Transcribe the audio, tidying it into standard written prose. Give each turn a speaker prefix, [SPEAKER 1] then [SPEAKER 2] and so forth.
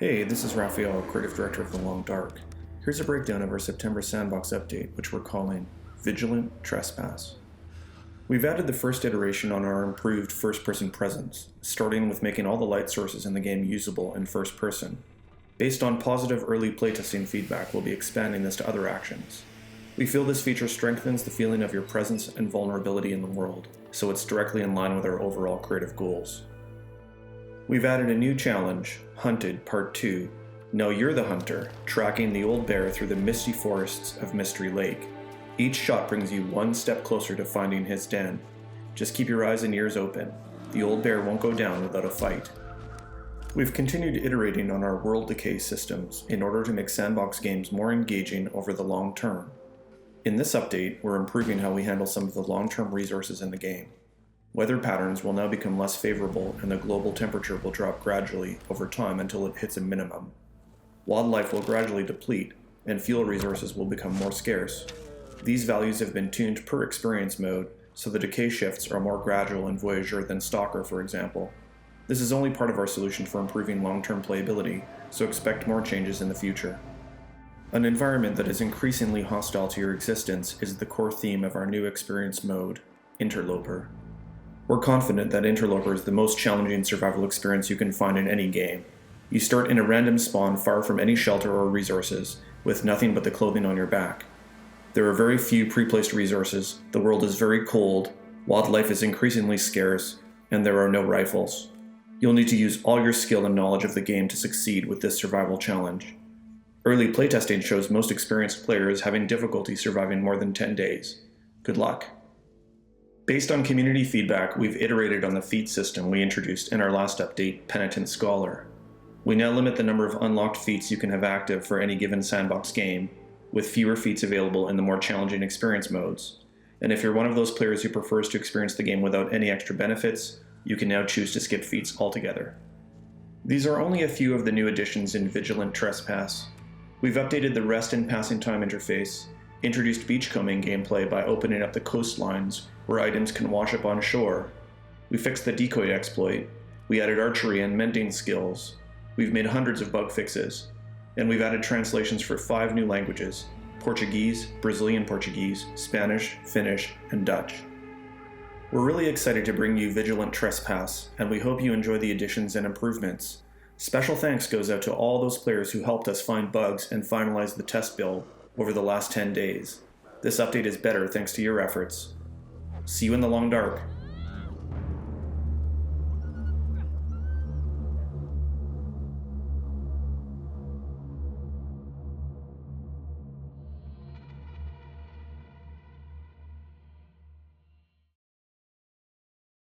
[SPEAKER 1] Hey, this is Raphael, Creative Director of The Long Dark. Here's a breakdown of our September Sandbox update, which we're calling Vigilant Trespass. We've added the first iteration on our improved first-person presence, starting with making all the light sources in the game usable in first person. Based on positive early playtesting feedback, we'll be expanding this to other actions. We feel this feature strengthens the feeling of your presence and vulnerability in the world, so it's directly in line with our overall creative goals. We've added a new challenge, Hunted Part 2. Now you're the hunter, tracking the old bear through the misty forests of Mystery Lake. Each shot brings you one step closer to finding his den. Just keep your eyes and ears open. The old bear won't go down without a fight. We've continued iterating on our world decay systems in order to make sandbox games more engaging over the long term. In this update, we're improving how we handle some of the long-term resources in the game. Weather patterns will now become less favorable and the global temperature will drop gradually over time until it hits a minimum. Wildlife will gradually deplete, and fuel resources will become more scarce. These values have been tuned per experience mode, so the decay shifts are more gradual in Voyager than Stalker, for example. This is only part of our solution for improving long-term playability, so expect more changes in the future. An environment that is increasingly hostile to your existence is the core theme of our new experience mode, Interloper. We're confident that Interloper is the most challenging survival experience you can find in any game. You start in a random spawn far from any shelter or resources, with nothing but the clothing on your back. There are very few pre-placed resources, the world is very cold, wildlife is increasingly scarce, and there are no rifles. You'll need to use all your skill and knowledge of the game to succeed with this survival challenge. Early playtesting shows most experienced players having difficulty surviving more than 10 days. Good luck. Based on community feedback, we've iterated on the feat system we introduced in our last update, Penitent Scholar. We now limit the number of unlocked feats you can have active for any given sandbox game, with fewer feats available in the more challenging experience modes. And if you're one of those players who prefers to experience the game without any extra benefits, you can now choose to skip feats altogether. These are only a few of the new additions in Vigilant Trespass. We've updated the rest and passing time interface, introduced beachcombing gameplay by opening up the coastlines where items can wash up on shore. We fixed the decoy exploit, we added archery and mending skills, we've made hundreds of bug fixes, and we've added translations for 5 new languages: Portuguese, Brazilian Portuguese, Spanish, Finnish, and Dutch. We're really excited to bring you Vigilant Trespass, and we hope you enjoy the additions and improvements. Special thanks goes out to all those players who helped us find bugs and finalize the test build over the last 10 days. This update is better thanks to your efforts. See you in the Long Dark.